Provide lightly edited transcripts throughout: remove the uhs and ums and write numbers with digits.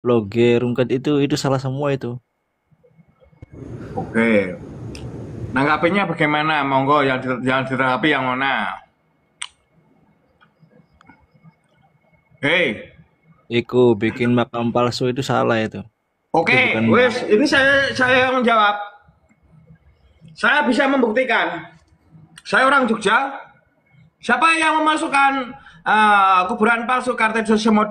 Loge, Rungkat itu salah semua itu. Oke. Nanggapinya bagaimana? Monggo yang ditanggapi yang mana? Hei. Iku bikin makam palsu itu salah itu. Itu bukan Oke, wes, ini saya yang menjawab. Saya bisa membuktikan. Saya orang Jogja. Siapa yang memasukkan kuburan palsu Kartosudiro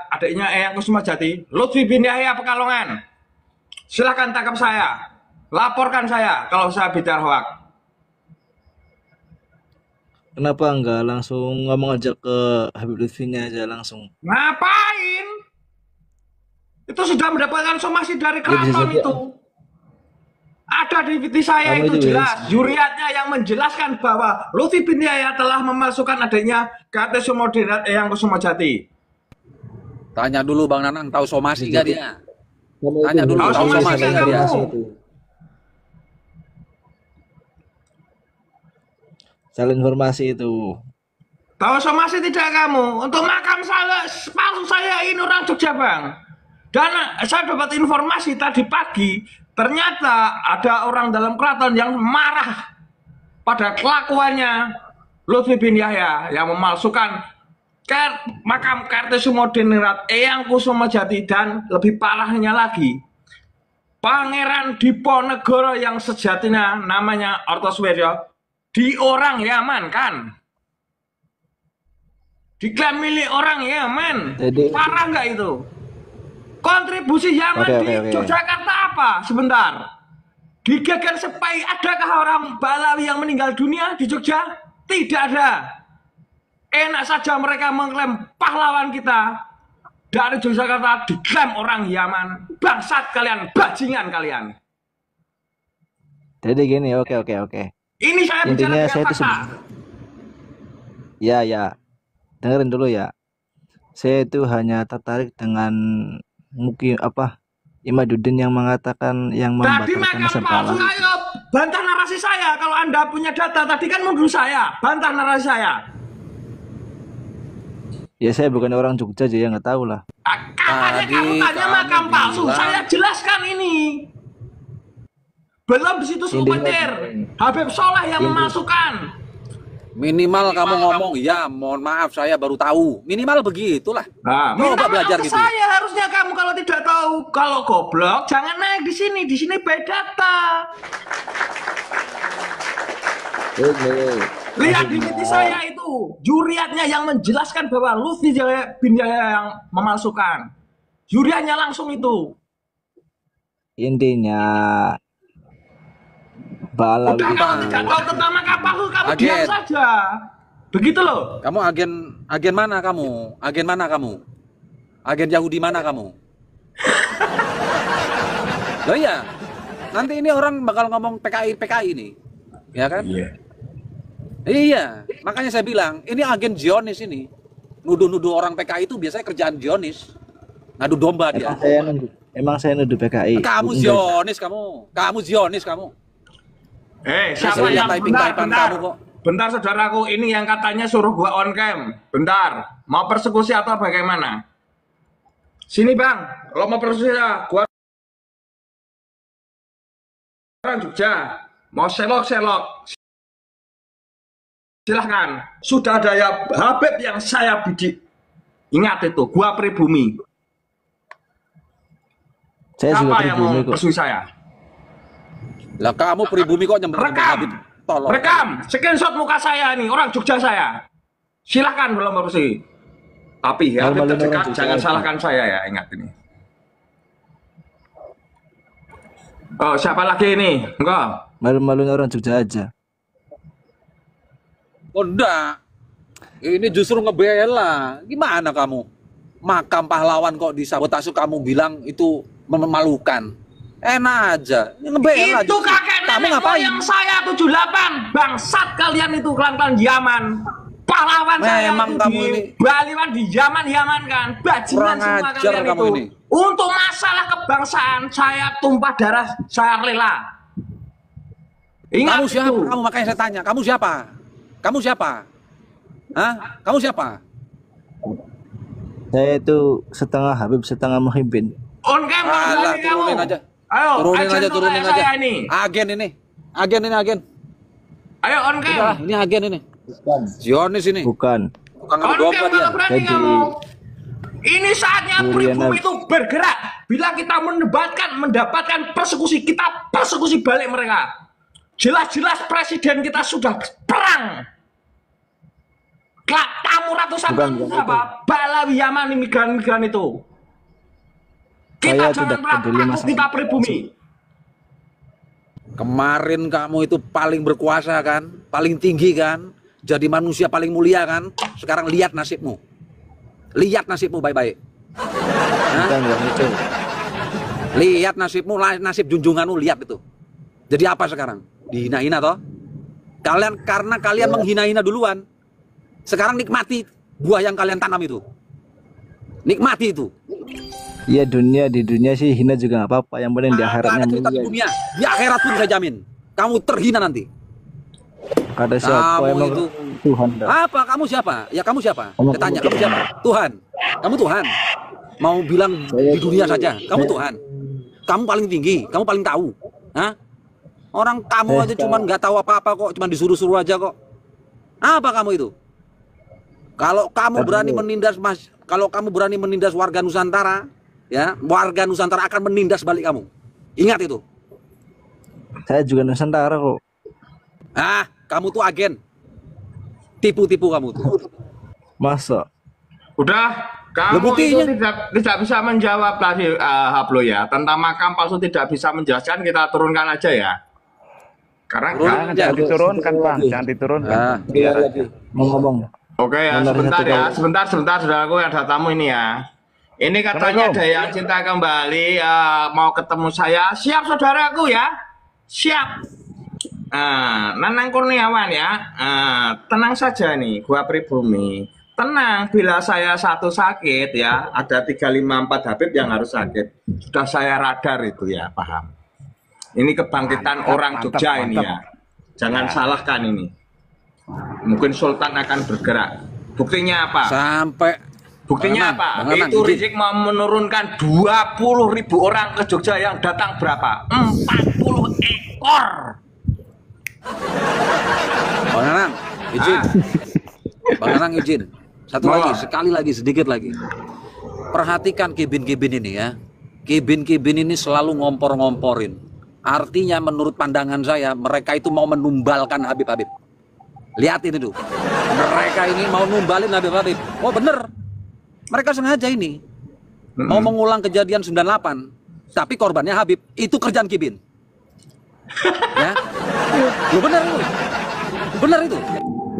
adiknya Eyang Kusumajati? Lutfi bin Yahya Pekalongan. Silahkan tangkap saya. Laporkan saya kalau saya bicara hoak. kenapa enggak langsung ngomong aja ke Habib Lutfinya aja langsung. Ngapain? Itu sudah mendapatkan somasi dari Ya bisa keraton saja itu. Ada di saya kamu itu itu jelas, juriatnya yang menjelaskan bahwa Lutfi bin Yahya telah memasukkan adiknya ke atas Sumodinat Eyang Kusumajati. Tanya dulu Bang Nanang, tahu somasi bisa nggak saja dia? kamu itu Tanya dulu, Tahu tahu hanya somasi somasi salah nggak nggak dia? kamu? informasi itu. Salah informasi itu. Tahu somasi tidak kamu? Untuk makam saya, palsu saya ini orang Jogja bang. Dan saya dapat informasi tadi pagi, ternyata ada orang dalam keraton yang marah pada kelakuannya Lutfi bin Yahya yang memalsukan makam Kartosudiro Eyang Kusumajati dan lebih parahnya lagi Pangeran Diponegoro yang sejatinya namanya Artoswiryo di orang Yaman kan, diklaim milik orang Yaman. Jadi Parah nggak itu? Kontribusi oke Yaman oke di oke. Yogyakarta apa? Sebentar. Di Geger Sepai adakah orang Balawi yang meninggal dunia di Jogja? Tidak ada. Enak saja mereka mengklaim pahlawan kita. Dari Yogyakarta diklaim orang Yaman. Bangsat kalian, bajingan kalian. Jadi gini, oke oke oke. Ini saya bicara Intinya dengan saya itu fakta. ya ya, dengerin dulu ya. Saya itu hanya tertarik dengan mungkin apa Imaduddin yang mengatakan yang Tadi membatalkan makam palsu, sepalah. ayo bantah narasi saya. Kalau Anda punya data, tadi kan menuduh saya. Bantah narasi saya. Ya saya bukan orang Jogja jadi nggak tahu lah. Katanya Tadi kamu tanya kamu makam palsu. bilang Saya jelaskan ini. Belum di situ Intinya petir. gini, Habib Soleh yang inti memasukkan. minimal kamu ngomong, ya mohon maaf saya baru tahu. Minimal begitulah. Nah, minta Coba maaf belajar ke gitu. saya harusnya kamu kalau tidak tahu. Kalau goblok jangan naik di sini. Di sini beda data. ini Lihat di maksudnya PT saya itu. Juriatnya yang menjelaskan bahwa Lutfi bin Yahya yang memalsukan. Juriatnya langsung itu. intinya Balawi Udah itu kalau tidak tahu tentang makam palsu kamu diam Agen, saja. Begitu loh. kamu agen mana kamu? Agen mana kamu? Agen Yahudi mana kamu? Loh iya, nanti ini orang bakal ngomong PKI nih, ya kan? Iya. Iya, makanya saya bilang ini agen Zionis ini. Nuduh-nuduh orang PKI itu biasanya kerjaan Zionis. Ngadu domba dia. emang saya nuduh PKI. Kamu Enggak. Zionis kamu Zionis kamu. Siapa Saya lihat yang typing-typean kamu kok. bentar saudaraku, ini yang katanya suruh gua on cam. Bentar, mau persekusi atau bagaimana? Sini bang, kalau mau persekusi ya, gua orang Jogja, mau selok-selok, silahkan. Sudah ada ya Habib yang saya bidik. Ingat itu, gua pribumi. Saya juga Siapa yang mau pribumi kok. persekusi saya? Lah kamu pribumi kok nyembah Rekam, Habib tolong. rekam, screenshot muka saya nih, orang Jogja saya. Silahkan belum persekusi. Tapi ya, Habib Malu-maluin orang terdekat, Jogja jangan aja. salahkan saya ya, ingat ini. Oh, siapa lagi ini? Enggak. Malu-maluin orang Jogja aja. Oh enggak. Ini justru ngebela. Gimana kamu? Makam pahlawan kok disabotase kamu bilang itu memalukan. Enak aja. Ngebela Itu justru. kakek Kamu nenek ngapain? moyang saya 78. Bangsat kalian itu klan-klan Yaman. Pahlawan saya Memang itu kamu di ini Baliwan di Yaman kan. Bajingan kurang semua ajar kalian kamu itu. ini. Untuk masalah kebangsaan saya tumpah darah, saya rela. Ingat Kamu siapa? itu. Kamu makanya saya tanya, kamu siapa? Kamu siapa? Hah? Kamu siapa? Saya itu setengah Habib, setengah Muhyiddin. On cam Alah, kamu. turunin aja. Ayo, Turunin agen aja, turunin saya aja. ini. Agen ini. Agen ini, agen. Ayo on cam. Udah, ini agen ini. Zionis ini. Bukan. Tukang On ngambil cam dompet ya. kalau berani Jadi- kamu. Ini saatnya Durian pribumi Nabi. itu bergerak. Bila kita mendapatkan persekusi, kita persekusi balik mereka. Jelas-jelas presiden kita sudah perang. Kamu ratusan Bukan, tahun bukan apa? Balawi Yaman migran-migran itu. Kita Saya jangan tidak pernah peduli takut, masalah kita pribumi. Kemarin kamu itu paling berkuasa kan, paling tinggi kan, jadi manusia paling mulia kan. Sekarang lihat nasibmu. Lihat nasibmu baik-baik. Hah? Bukan yang itu. Lihat nasibmu, nasib junjunganmu, lihat itu. Jadi apa sekarang? Dihina-hina toh? Kalian karena kalian menghina-hina duluan. Sekarang nikmati buah yang kalian tanam itu. Nikmati itu. Iya, di dunia sih hina juga nggak apa-apa. Yang penting di akhiratnya Ada cerita di mulia. dunia, di akhirat pun saya jamin. Kamu terhina nanti. Kata siapa Kamu emang itu. Tuhan dah. Apa? Kamu siapa? Ya kamu siapa? Kamu- Saya tanya, kamu siapa? Tuhan. Kamu Tuhan. Mau bilang di dunia saja, kamu Tuhan. Kamu paling tinggi, kamu paling tahu. Hah? Orang kamu aja cuman nggak tahu apa-apa kok, cuman disuruh-suruh aja kok. Apa kamu itu? Kalau kamu berani menindas kalau kamu berani menindas warga Nusantara, ya, warga Nusantara akan menindas balik kamu. Ingat itu. Saya juga Nusantara kok. Ah, kamu tuh agen. Tipu-tipu kamu tuh. Masa? Udah, Loh, kamu buktinya? itu tidak bisa menjawab tadi Hablo ya. Tentang makam palsu tidak bisa menjelaskan, kita turunkan aja ya. Karena Turun kan- aja. Jangan diturunkan bang, jangan diturunkan. Ah, Iya, mau ngomong. Oke ya, Benar, sebentar satu ya, kali. sebentar saudaraku yang ada tamu ini ya. Ini katanya ada yang cinta kembali, mau ketemu saya. Siap saudaraku ya, siap. Nanang Kurniawan ya, tenang saja nih, gua pribumi. Tenang, bila saya satu sakit ya, ada 354 Habib yang harus sakit. Sudah saya radar itu ya, paham. Ini kebangkitan Mantap, orang mantap, Jogja ini mantap. ya. Jangan salahkan ini. Mungkin Sultan akan bergerak. Buktinya apa? sampai Buktinya Bang apa? Anang, Bang Anang, Itu izin. Rizik mau menurunkan 20.000 orang ke Jogja, yang datang berapa? 40 ekor. Bang Anang, izin. Bang Anang izin. Satu Mau. lagi, sekali lagi, sedikit lagi. Perhatikan kibin-kibin ini ya. Kibin-kibin ini selalu ngompor-ngomporin. Artinya menurut pandangan saya, mereka itu mau menumbalkan Habib-Habib. Lihat ini tuh. Mereka ini mau numbalin Habib-Habib. Oh bener. Mereka sengaja ini. Mau mengulang kejadian 98. Tapi korbannya Habib. Itu kerjaan kibin. Ya. Lu bener itu. Bener itu.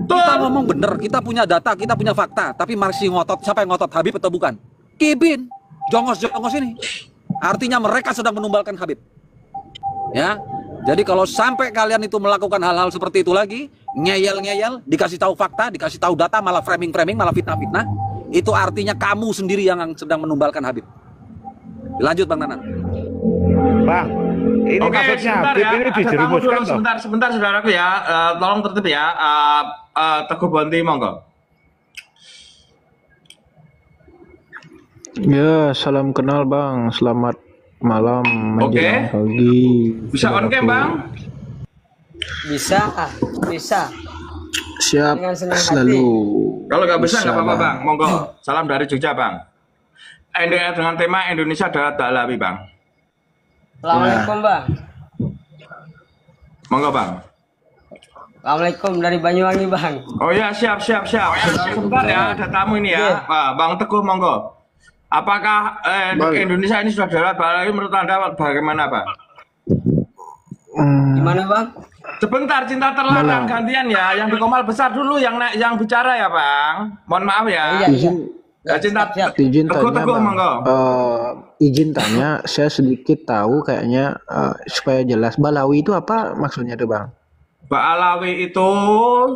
Kita ngomong bener, kita punya data, kita punya fakta, tapi masih ngotot. Siapa yang ngotot, Habib atau bukan? Kibin, jongos-jongos ini. Artinya mereka sedang menumbalkan Habib. Ya, jadi kalau sampai kalian itu melakukan hal-hal seperti itu lagi, ngeyel-ngeyel, dikasih tahu fakta, dikasih tahu data, malah framing-framing, malah fitnah-fitnah, itu artinya kamu sendiri yang sedang menumbalkan Habib. Lanjut Bang Nanan. Bang, ini Oke, maksudnya sebentar Habib ya. ini Ada tamu dijerumuskan dulu, loh. sebentar saudaraku ya. Tolong tertib ya. Teguh Bonti, monggo. Ya, salam kenal Bang. Selamat malam menjelang pagi. Bisa on cam, Bang? Bisa, bisa. Siap Dengan senang hati. selalu. Kalau nggak bisa nggak apa-apa, Bang. Bang. Monggo. Salam dari Jogja, Bang. Dengan tema Indonesia adalah Dalawi, Bang. Assalamualaikum Bang. Monggo, Bang. Assalamualaikum dari Banyuwangi Bang. Oh ya, siap. Sebentar ya, ada tamu ini ya. Bang Teguh, monggo. Apakah Indonesia ini sudah darat Dalawi? Menurut Anda bagaimana, Bang? Gimana Bang? Sebentar, cinta terlarang gantian ya. Yang di Komal besar dulu yang bicara ya, Bang. Mohon maaf ya. Iya, iya. Ya, cinta Siap. Izin Teguh, tanya Teguh, Bang. monggo. Izin tanya, saya sedikit tahu kayaknya supaya jelas. Balawi itu apa maksudnya tuh Bang? Ba'alawi itu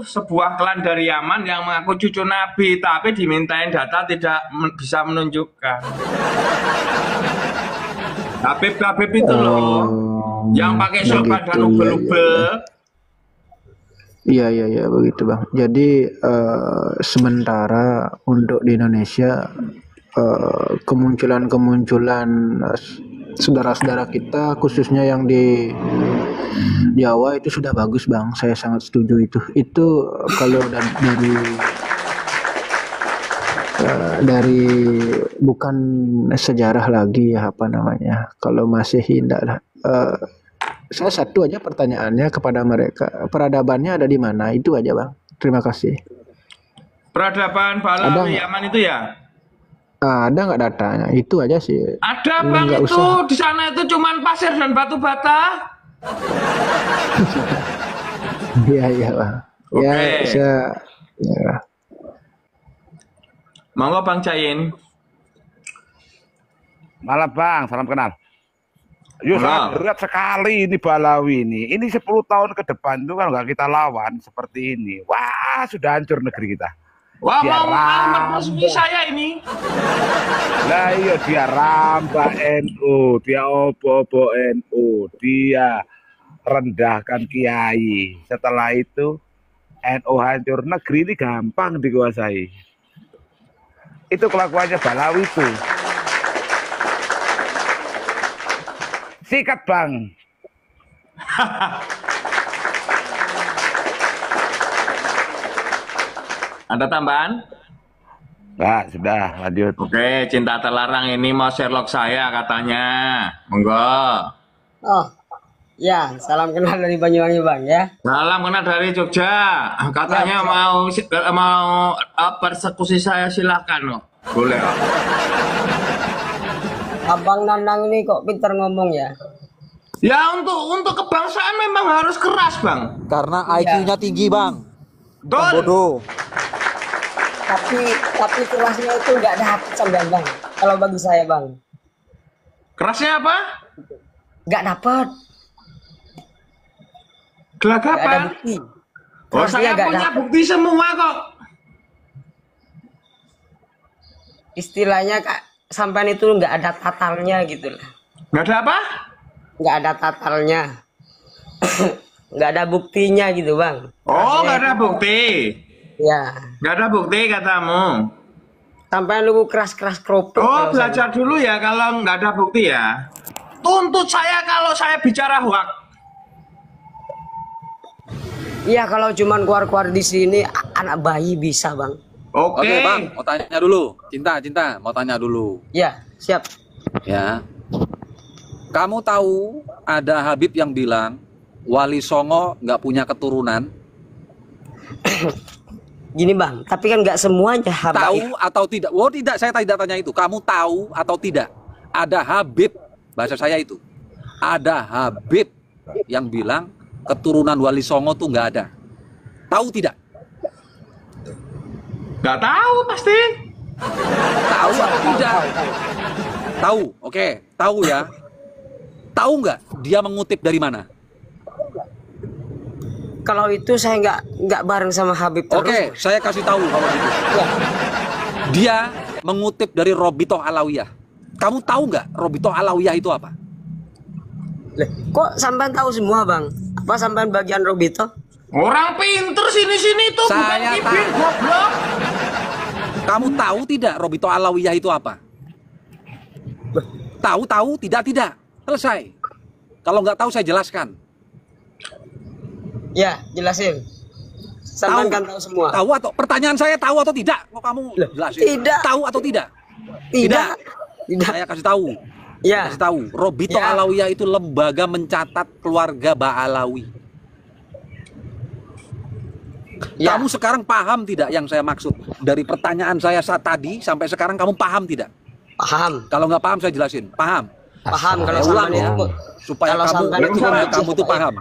sebuah klan dari Yaman yang mengaku cucu Nabi, tapi dimintain data tidak bisa menunjukkan. Habib itu loh, yang pakai sorban dan begitu, ubel-ubel. Iya begitu Bang. Jadi sementara untuk di Indonesia kemunculan-kemunculan saudara-saudara kita khususnya yang di Jawa itu sudah bagus Bang, saya sangat setuju itu kalau dari bukan sejarah lagi ya apa namanya, kalau masih tidak lah. Saya satu aja pertanyaannya kepada mereka, peradabannya ada di mana, itu aja Bang, terima kasih. Peradaban Ada Balawi nggak? Yaman itu ya? Ada nggak datanya? Itu aja sih. Ada bang, Nggak itu usah. di sana itu cuman pasir dan batu bata. Iya iya Bang. Ya Oke. saya. Ya. Monggo Bang Cain. Malam Bang, salam kenal. Yo, sangat Malam. berat sekali ini Balawi ini. Ini 10 tahun ke depan itu kan nggak kita lawan seperti ini. Wah, sudah hancur negeri kita. Wah, Dia mau alamat resmi rambah. saya ini. Lah iya, dia rambah NU, dia opo-opo NU, dia rendahkan kiai. Setelah itu NU hancur, negeri ini gampang dikuasai. Itu kelakuannya Balawi itu. Sikat Bang. Ada tambahan? Nah, sudah lanjut. Oke, cinta terlarang ini mau Sherlock saya katanya. Monggo. Oh, ya, salam kenal dari Banyuwangi Bang ya. Salam kenal dari Jogja. Katanya mau persekusi saya, silakan loh. Boleh. Kok. Abang Nanang ini kok pinter ngomong ya. Ya untuk kebangsaan memang harus keras bang. Karena IQ-nya tinggi, Bang. Bukan Betul. bodoh. Tapi kerasnya itu nggak dapet sampai Bang. Kalau bagi saya Bang, Kerasnya apa? nggak dapet, nggak ada Gelagapan. bukti. Oh, Kerasnya saya nggak punya dapet. bukti semua kok. Istilahnya Kak, sampean itu nggak ada tatalnya gitu lah. Nggak ada apa? Nggak ada tatalnya. Nggak ada buktinya gitu Bang. Oh, nggak ada bukti. Ya, Nggak ada bukti katamu. sampean lu keras-keras kerupuk. Oh, kalau belajar dulu ya kalau nggak ada bukti ya. Tuntut saya kalau saya bicara hoak. Iya, kalau cuman keluar-keluar di sini anak bayi bisa Bang. Oke. Oke, Bang, mau tanya dulu. Cinta, mau tanya dulu. Ya, siap. Ya. Kamu tahu ada Habib yang bilang Wali Songo nggak punya keturunan? Gini Bang, tapi kan nggak semuanya habaib. Tahu atau tidak? Oh tidak, saya tidak tanya itu. Kamu tahu atau tidak? Ada Habib, bahasa saya itu. Ada Habib yang bilang keturunan Wali Songo tuh nggak ada. Tahu tidak? Nggak tahu pasti. Tahu atau tidak? Tahu, oke. Tahu ya. Tahu nggak dia mengutip dari mana? Kalau itu saya nggak bareng sama Habib terus. Oke, saya kasih tahu kalau gitu. Ya. Dia mengutip dari Robitoh Alawiyah. Kamu tahu nggak Robitoh Alawiyah itu apa? Loh, kok sampean tahu semua Bang? Apa sampean bagian Robito? Orang pinter sini-sini tuh bukan Saya kibir, tahu. goblok. Kamu tahu tidak Robitoh Alawiyah itu apa? Tahu, tidak. Selesai. Kalau nggak tahu saya jelaskan. Ya, jelasin. Sampean Tahu. kan tahu semua. Tahu atau pertanyaan saya tahu atau tidak? Kok kamu jelasin? tidak. Tahu atau tidak? Tidak. Saya kasih tahu. Ya. Kasih tahu. Robitoh Ya. Alawiyah itu lembaga mencatat keluarga Ba'alawi. Ya. Kamu sekarang paham tidak yang saya maksud? Dari pertanyaan saya saat tadi sampai sekarang kamu paham tidak? Paham. Kalau nggak paham saya jelasin. Paham? Paham kalau Saya ulang sampean ya. itu. Supaya Kalau kamu sampean itu kamu tuh ya. paham.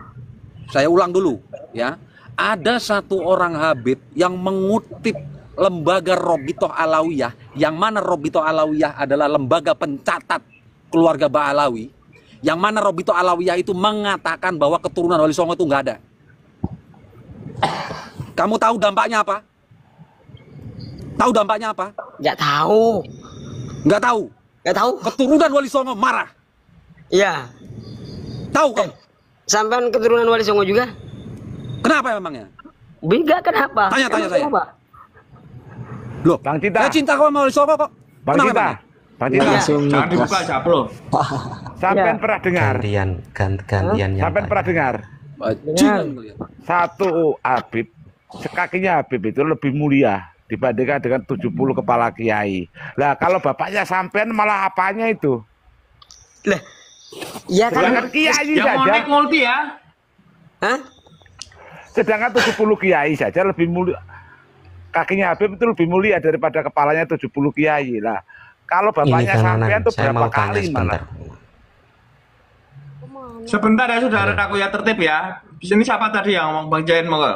Saya ulang dulu ya. Ada satu orang Habib yang mengutip lembaga Robitoh Alawiyah, yang mana Robitoh Alawiyah adalah lembaga pencatat keluarga Ba'alawi, yang mana Robitoh Alawiyah itu mengatakan bahwa keturunan Wali Songo itu nggak ada. Kamu tahu dampaknya apa? Tahu dampaknya apa? Nggak tahu. Nggak tahu. Nggak tahu. Keturunan Wali Songo marah. Iya. Tahu kamu? Sampean keturunan Wali Songo juga? Kenapa memangnya? Enggak, kenapa? Tanya Emang saya. kenapa? Loh, Bang Cinta. saya cinta sama Wali Songo kok. Bang Kenapa, Cinta, Bang? Bang Cinta, Langsung Jangan ngegas. dibuka Japlo. sampean Ya. pernah dengar? gantian yang Sampean pernah dengar? Bajingan kalian. Satu Habib, sekakinya Habib itu lebih mulia dibandingkan dengan 70 kepala kiai. Lah kalau bapaknya sampean malah apanya itu? Lah, ya Sedangkan kan? kiai Yang mau saja, naik multi ya. Hah? sedangkan 70 kiai saja lebih mulia. Kakinya Habib itu lebih mulia daripada kepalanya 70 kiai. Lah kalau Ini bapaknya Kang sampean Nanang, tuh saya berapa mau tanya kali sebentar. malah? Sebentar ya saudara aku ya, tertib ya. Di sini siapa tadi yang ngomong? Bang Jain monggo.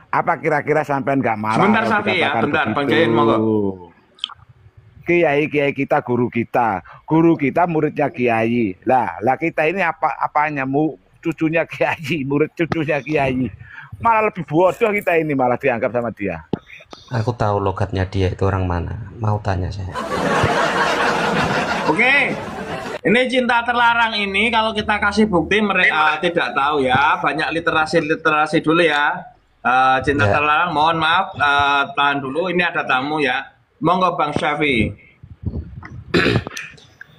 Apa kira-kira sampean nggak marah? Sebentar, kalau Safi, ya. dikatakan Bentar, Bang begitu? Jain, monggo. Kiai kita, guru kita muridnya kiai. Lah kita ini apanya? Cucunya kiai, murid cucunya kiai. Malah lebih bodoh kita ini, malah dianggap sama dia. Aku tahu logatnya dia itu orang mana. Mau tanya saya. Oke. Ini cinta terlarang ini kalau kita kasih bukti mereka tidak tahu ya. Banyak literasi dulu ya. Cinta Ya. terlarang, mohon maaf, tahan dulu. Ini ada tamu ya. Monggo Bang Syafi.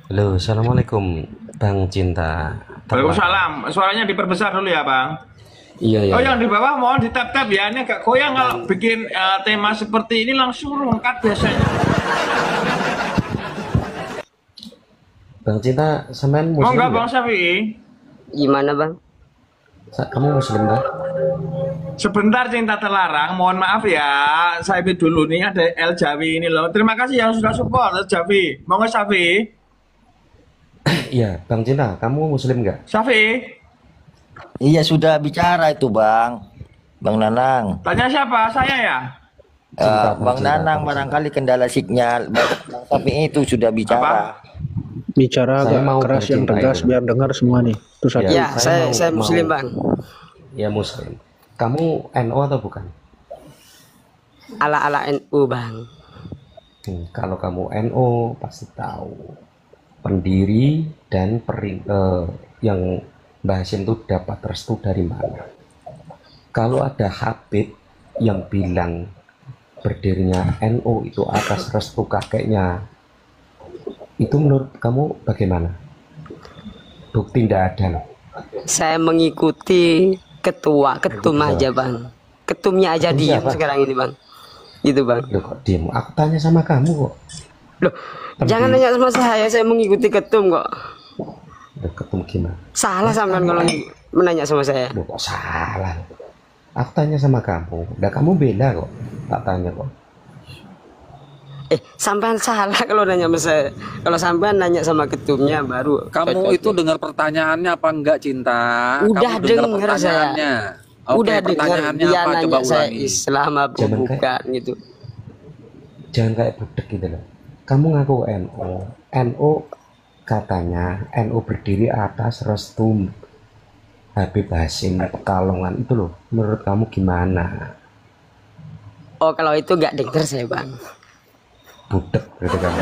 Halo, assalamualaikum Bang Cinta. Waalaikumsalam. Suaranya diperbesar dulu ya Bang. Iya, iya. Oh yang di bawah mohon di tap-tap ya. Ini agak goyang kalau bikin tema seperti ini langsung lengkap biasanya. Bang Cinta, sampean Mau muslim nggak Bang nggak? Syafi? Gimana bang? Kamu muslim nggak? Sebentar cinta terlarang, mohon maaf ya. Saya dulu nih ada El Jawi ini loh. Terima kasih yang sudah support El Jawi. Mau nggak Syafi? Iya, Bang Cinta, kamu muslim nggak? Syafi? Iya sudah bicara itu Bang Nanang. Tanya siapa? Saya ya? Bang Nanang barangkali kendala sinyal. Bang Sapi itu sudah bicara. Bicara Saya mau agak keras yang bercinta tegas itu. biar dengar semua nih. Terus Ya. ada. Ya, saya saya mau- muslim bang. Ya muslim. Kamu NU atau bukan? Ala-ala NU bang. Kalau kamu NU pasti tahu pendiri dan yang Mbah Hashim itu dapat restu dari mana. Kalau ada Habib yang bilang berdirinya NU itu atas restu kakeknya, itu menurut kamu bagaimana? Bukti tidak ada loh. Saya mengikuti ketum aja bang. Ketumnya aja Ketum diam siapa? sekarang ini bang. Gitu bang. Loh kok diem? Aku tanya sama kamu kok. Loh, jangan nanya sama saya mengikuti ketum kok. Loh, ketum gimana? Salah sampean kalau menanya sama saya. Loh, kok salah? Aku tanya sama kamu. Udah kamu bela kok. Tak tanya kok. Sampean salah kalau nanya sama saya. Kalau sampean nanya sama ketumnya baru. Kamu cocok. itu dengar pertanyaannya apa enggak, Cinta? Udah Kamu dengar denger saya. pertanyaannya. Oke, Udah dengar pertanyaannya dia apa? nanya Coba saya ulangi. Islam apa Jangan bukan gitu. Jangan kayak budek gitu loh. Kamu ngaku NU. NU katanya NU berdiri atas restu Habib Hashim Pekalongan itu loh. Menurut kamu gimana? Oh kalau itu nggak denger saya bang. Budek gitu kamu.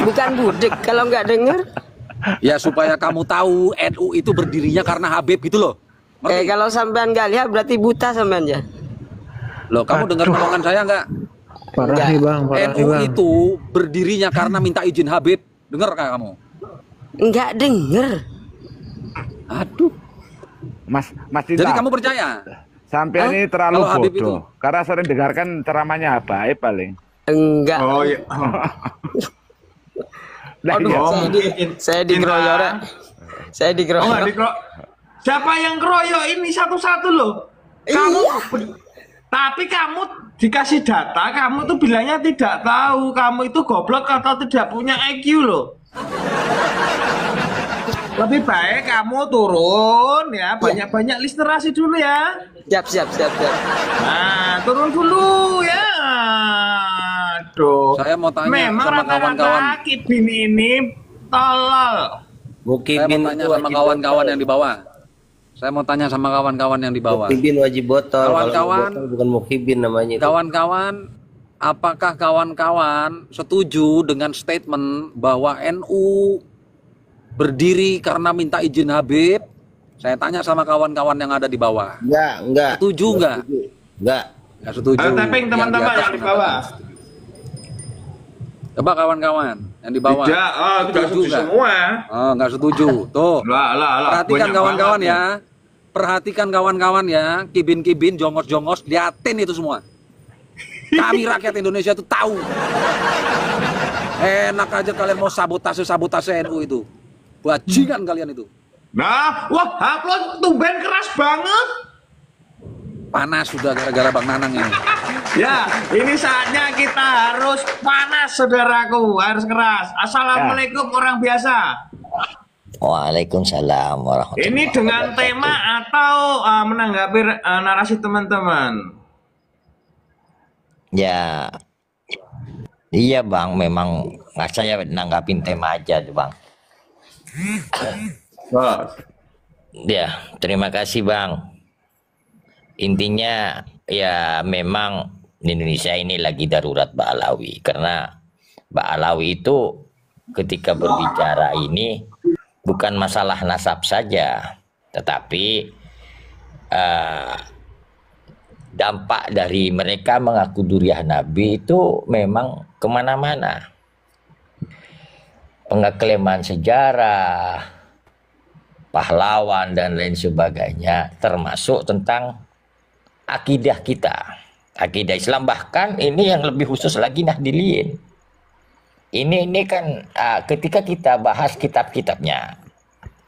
Bukan budek kalau nggak denger. Ya supaya kamu tahu NU itu berdirinya karena Habib gitu loh. Ngerti? Kalau sampean nggak lihat berarti buta sampean ya. Loh, kamu dengar omongan saya enggak? Parah Enggak. nih bang, parah nih NU bang. itu berdirinya karena minta izin Habib. Dengar enggak kamu? Nggak denger. Aduh. Mas Jadi Cinta, kamu percaya? sampean Hah? ini terlalu Kalau Habib bodoh. itu? Karena sering dengarkan ceramahnya Habib paling. Enggak. Oh iya. Lah Aduh, iya. Saya dikeroyok Rek. Saya Oh nggak dikeroyok. dikro. Siapa yang keroyok ini satu-satu loh? Kamu, tapi kamu dikasih data, kamu tuh bilangnya tidak tahu. Kamu itu goblok atau tidak punya IQ loh. Lebih baik kamu turun ya, banyak-banyak literasi dulu ya. Siap. Nah, turun dulu ya. Aduh. Saya mau tanya Memang sama kawan-kawan. rata-rata kibin ini tolol. Saya mau tanya sama kawan-kawan yang di bawah. Saya mau tanya sama kawan-kawan yang di bawah. Mukibin wajib botol. Kawan-kawan. Kalau botol bukan mukibin namanya itu. Kawan-kawan, apakah kawan-kawan setuju dengan statement bahwa NU berdiri karena minta izin Habib? Saya tanya sama kawan-kawan yang ada di bawah. Enggak. Setuju nggak? Enggak. Nggak setuju. Ayo tapping teman-teman yang di bawah. Coba kawan-kawan yang di bawah. Tidak, tidak setuju nggak? semua. Oh, nggak setuju. Tuh. Lah, Perhatikan banyak kawan-kawan banget ya. Perhatikan kawan-kawan ya. Kibin-kibin, jongos-jongos, liatin itu semua. Kami rakyat Indonesia itu tahu. Enak aja kalian mau sabotase NU itu. Bajingan kalian itu. Nah, wah, upload tumben keras banget. Panas sudah gara-gara Bang Nanang ini. Ya, ini saatnya kita harus panas, saudaraku, harus keras. Assalamualaikum orang biasa. Waalaikumsalam warahmatullahi Ini dengan tema atau menanggapi narasi teman-teman? Ya, iya Bang, memang saya nanggapin tema aja tuh Bang. Ya, terima kasih Bang. Intinya ya memang di Indonesia ini lagi darurat Mbak Alawi, karena Mbak Alawi itu ketika berbicara ini bukan masalah nasab saja, tetapi dampak dari mereka mengaku duriah Nabi itu memang kemana-mana. Pengeklaman sejarah, pahlawan dan lain sebagainya, termasuk tentang akidah kita, akidah Islam. Bahkan ini yang lebih khusus lagi Nahdiliyin. Ini kan ketika kita bahas kitab-kitabnya,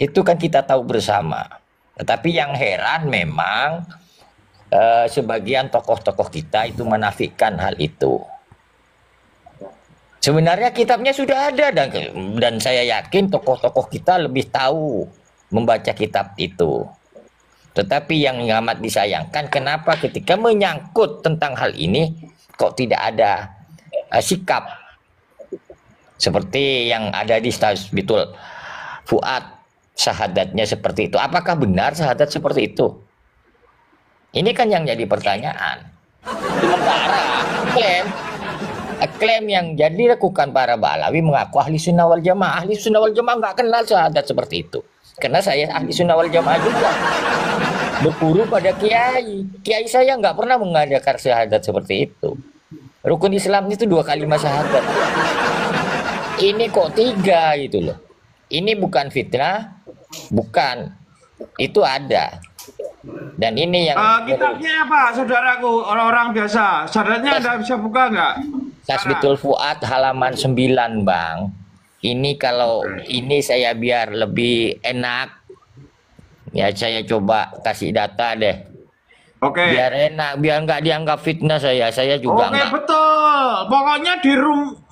itu kan kita tahu bersama. Tetapi yang heran memang sebagian tokoh-tokoh kita itu menafikan hal itu. Sebenarnya kitabnya sudah ada, dan saya yakin tokoh-tokoh kita lebih tahu membaca kitab itu. Tetapi yang amat disayangkan, kenapa ketika menyangkut tentang hal ini kok tidak ada sikap seperti yang ada di Tasbitul Fuad, syahadatnya seperti itu. Apakah benar syahadat seperti itu? Ini kan yang jadi pertanyaan. Sementara klaim yang jadi dilakukan para Ba'alawi mengaku ahli sunnah wal jamaah. Ahli sunnah wal jamaah nggak kenal syahadat seperti itu. Karena saya ahli sunnah wal jamaah juga. Berguru pada kiai. Kiai saya nggak pernah mengadakan syahadat seperti itu. Rukun Islam itu 2 kalimat syahadat. Ini kok 3 gitu loh. Ini bukan fitnah, bukan. Itu ada. Dan ini yang kitabnya apa, saudaraku, orang-orang biasa? Syahadatnya Anda bisa buka nggak? Tasbitul Fuad halaman 9, Bang. Ini kalau ini saya biar lebih enak, ya saya coba kasih data deh. Oke. Biar enak, biar nggak dianggap fitnah saya juga nggak. Betul. Pokoknya di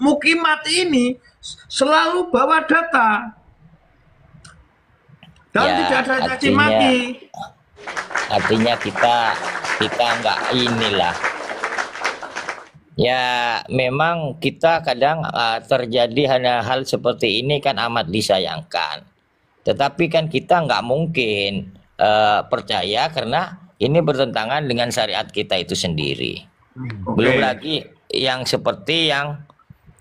Mukimat ini selalu bawa data. Dan Ya, tidak ada caci maki. Artinya kita nggak inilah. Ya memang kita kadang terjadi hal seperti ini kan amat disayangkan. Tetapi kan kita nggak mungkin percaya karena ini bertentangan dengan syariat kita itu sendiri. Belum lagi yang seperti yang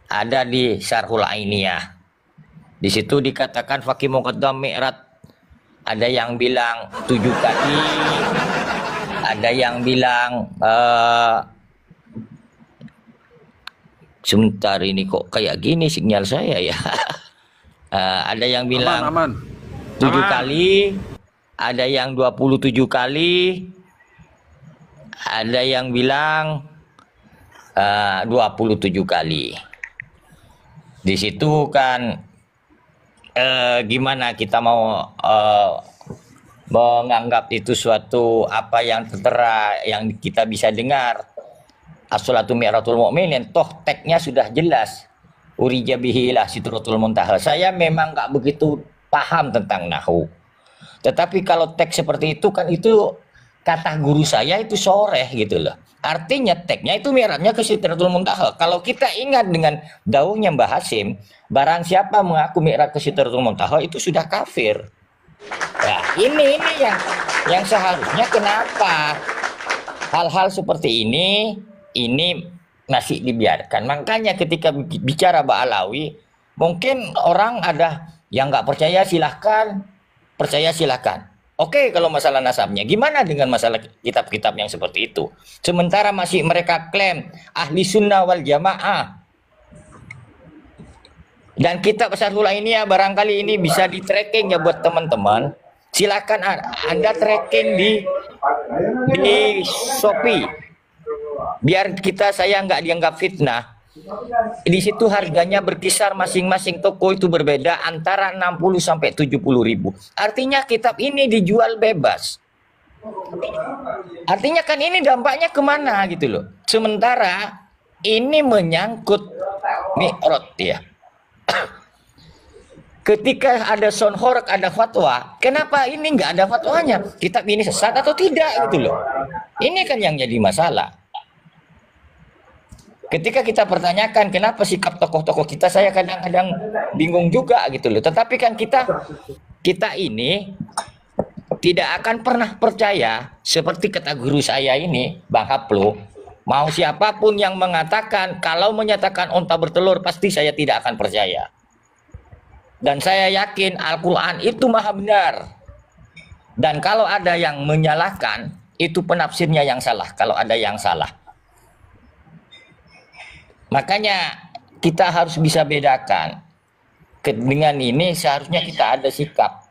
ada di Syarhul Ainiyah. Di situ dikatakan Faqih Muqaddam Mi'raj. Ada yang bilang 7 kali, ada yang bilang sebentar ini kok kayak gini sinyal saya ya. Ada yang bilang 7 kali, ada yang 27 kali, ada yang bilang 27 kali. Di situ kan gimana kita mau menganggap itu suatu apa yang tertera yang kita bisa dengar. As-sholatu mi'ratul mu'minin, toh teknya sudah jelas. Urija bihi ila sidratul muntaha. Saya memang nggak begitu paham tentang nahwu. Tetapi kalau teks seperti itu kan itu kata guru saya itu soreh gitu loh. Artinya teksnya itu mi'rajnya ke sidratul muntaha. Kalau kita ingat dengan dauhnya Mbah Hasyim, barang siapa mengaku mi'raj ke sidratul muntaha itu sudah kafir. Nah, ini yang seharusnya kenapa hal-hal seperti ini masih dibiarkan. Makanya ketika bicara Ba'alawi, mungkin orang ada yang nggak percaya silahkan, percaya silahkan. Oke, kalau masalah nasabnya, gimana dengan masalah kitab-kitab yang seperti itu? Sementara masih mereka klaim ahli sunnah wal jamaah. Dan kitab Syarhul Ainiyah barangkali ini bisa di tracking ya buat teman-teman. Silakan Anda tracking di Shopee. Biar saya nggak dianggap fitnah. Di situ harganya berkisar masing-masing toko itu berbeda antara 60 sampai 70 ribu. Artinya kitab ini dijual bebas. Artinya kan ini dampaknya kemana gitu loh. Sementara ini menyangkut mi'raj ya. Ketika ada sonhorek, ada fatwa, kenapa ini nggak ada fatwanya? Kitab ini sesat atau tidak gitu loh. Ini kan yang jadi masalah. Ketika kita pertanyakan kenapa sikap tokoh-tokoh kita, saya kadang-kadang bingung juga gitu loh. Tetapi kan kita ini tidak akan pernah percaya seperti kata guru saya ini, Bang Haplo. Mau siapapun yang mengatakan, kalau menyatakan unta bertelur, pasti saya tidak akan percaya. Dan saya yakin Al-Quran itu maha benar. Dan kalau ada yang menyalahkan, itu penafsirnya yang salah. Kalau ada yang salah. Makanya kita harus bisa bedakan. Dengan ini seharusnya kita ada sikap.